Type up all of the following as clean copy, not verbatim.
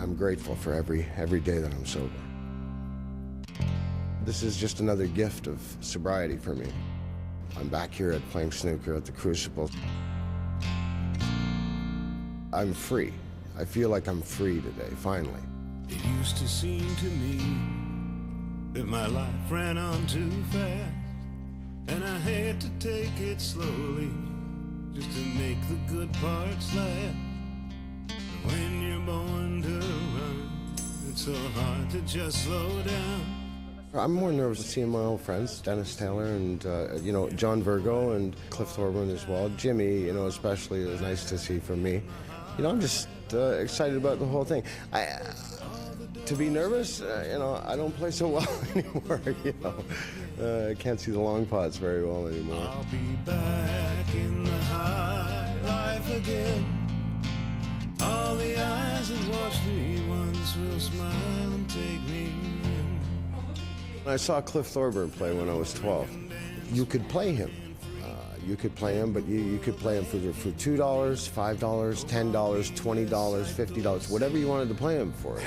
I'm grateful for every day that I'm sober. This is just another gift of sobriety for me. I'm back here at playing snooker at the Crucible. I'm free. I feel like I'm free today, finally. It used to seem to me that my life ran on too fast, and I had to take it slowly just to make the good parts last. When you're born to run, it's so hard to just slow down. I'm more nervous seeing my old friends, Dennis Taylor and, John Virgo and Cliff Thorburn as well. Jimmy, especially, it was nice to see from me. I'm just excited about the whole thing. To be nervous, I don't play so well anymore, I can't see the long pots very well anymore. I'll be back in the high life again. All the eyes that watched me once will smile and take me in. I saw Cliff Thorburn play when I was 12. You could play him. But you could play him for $2, $5, $10, $20, $50, whatever you wanted to play him for.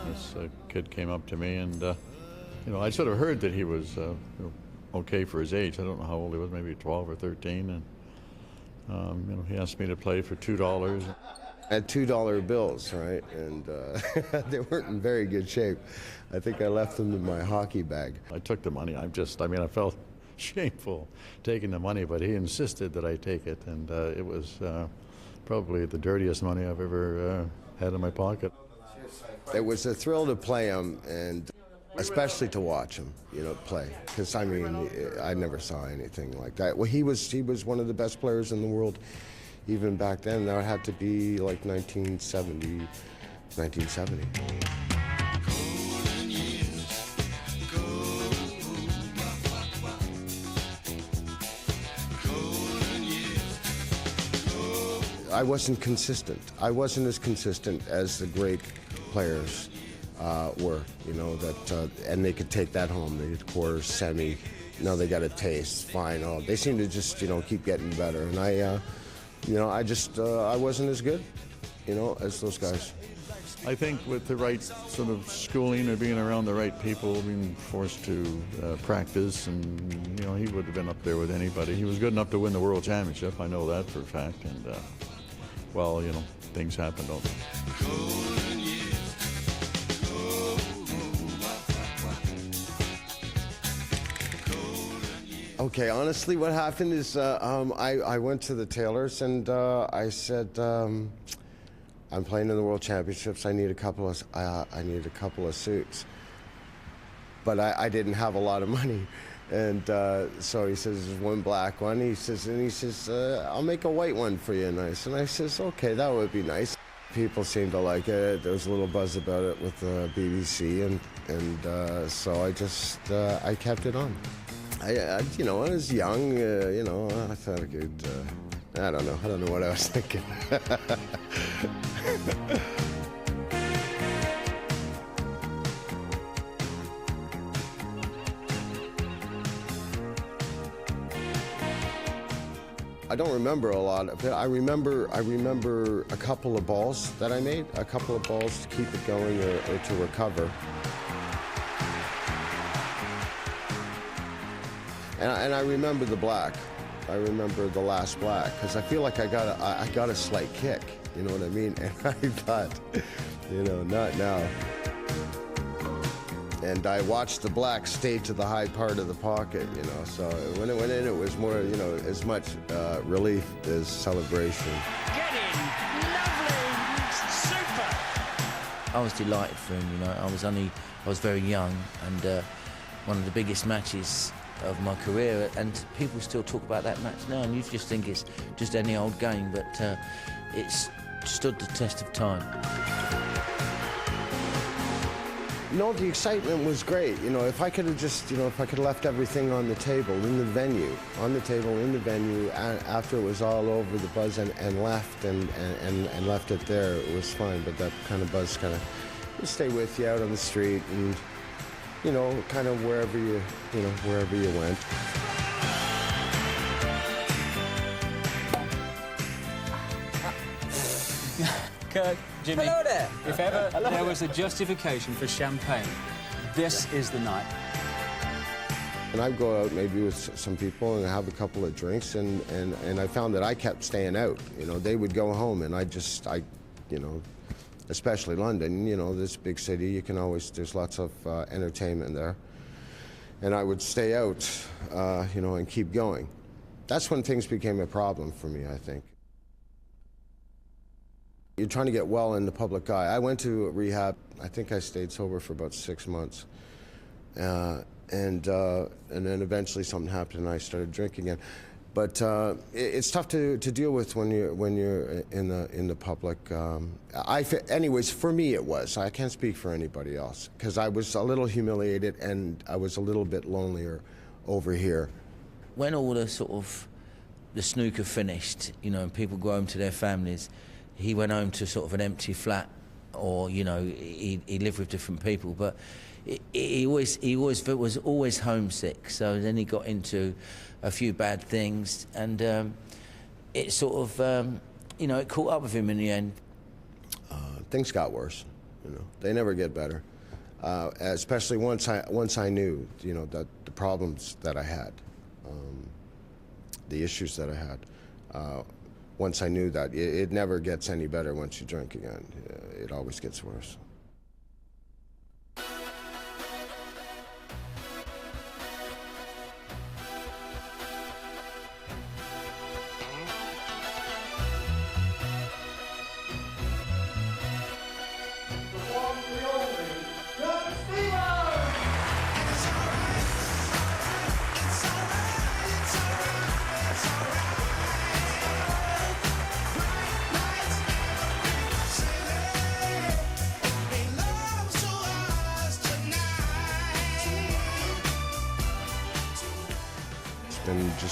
This kid came up to me, and I sort of heard that he was okay for his age. I don't know how old he was, maybe 12 or 13, and he asked me to play for $2. I had $2 bills, right? And they weren't in very good shape. I think I left them in my hockey bag. I took the money. I felt shameful taking the money, but he insisted that I take it, and it was probably the dirtiest money I've ever had in my pocket. It was a thrill to play him, and especially to watch him, play. Because, I never saw anything like that. Well, he was one of the best players in the world. Even back then, that had to be like 1970. I wasn't consistent. I wasn't as consistent as the great players were, and they could take that home. They did quarters, semi. Now they got a taste, final. They seem to just, keep getting better. And I wasn't as good, as those guys. I think with the right sort of schooling or being around the right people, being forced to practice, and, he would have been up there with anybody. He was good enough to win the World Championship, I know that for a fact, and, things happen, don't they? Okay, honestly, what happened is I went to the tailors and I said, I'm playing in the World Championships. I need a couple of suits, but I didn't have a lot of money, and so he says, "There's one black one." He says, "I'll make a white one for you, nice." And I says, "Okay, that would be nice." People seemed to like it. There was a little buzz about it with the BBC, and so I kept it on. I was young, I thought I could, I don't know what I was thinking. I don't remember a lot of it. I remember a couple of balls that I made, a couple of balls to keep it going or to recover. And I remember the black. I remember the last black, because I feel like I got a slight kick, you know what I mean? And I thought, not now. And I watched the black stay to the high part of the pocket, so when it went in, it was more, as much relief as celebration. Get in! Lovely! Super! I was delighted for him, I was very young, and one of the biggest matches of my career, and people still talk about that match now, and you just think it's just any old game, but it's stood the test of time. The excitement was great. If I could have just, if I could have left everything on the table, in the venue, after it was all over, the buzz, and left and left it there, it was fine. But that kind of buzz kind of would stay with you out on the street, and kind of wherever you went. Kirk, Jimmy. Hello there. If ever there was a justification for champagne, this is the night. And I'd go out maybe with some people and have a couple of drinks, and I found that I kept staying out. You know, they would go home, and you know, especially London, you know, this big city, you can always, there's lots of entertainment there. And I would stay out, you know, and keep going. That's when things became a problem for me, I think. You're trying to get well in the public eye. I went to rehab. I think I stayed sober for about 6 months. And then eventually something happened and I started drinking again. But it's tough to deal with when you're in the public. Anyways, for me it was. I can't speak for anybody else because I was a little humiliated and I was a little bit lonelier over here. When all the the snooker finished, you know, and people go home to their families, he went home to sort of an empty flat, or you know, he lived with different people, but he was always homesick. So then he got into a few bad things, and it sort of, you know, it caught up with him in the end. Things got worse. You know, they never get better. Especially once I knew, you know, that the problems that I had, the issues that I had. Once I knew that it never gets any better once you drink again. It always gets worse.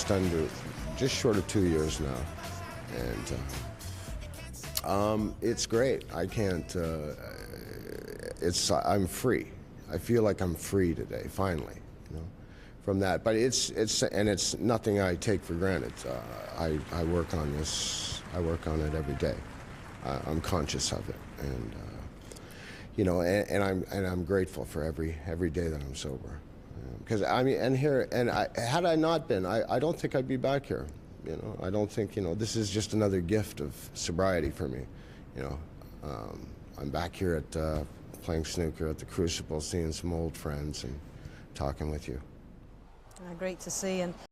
Been just short of 2 years now, and it's great. I can't. I'm free. I feel like I'm free today, finally, you know, from that. But it's nothing I take for granted. I work on this. I work on it every day. I'm conscious of it, and you know, and I'm grateful for every day that I'm sober. Because I mean, had I not been, I don't think I'd be back here. You know, I don't think, you know, this is just another gift of sobriety for me. You know, I'm back here at playing snooker at the Crucible, seeing some old friends and talking with you. Great to see. And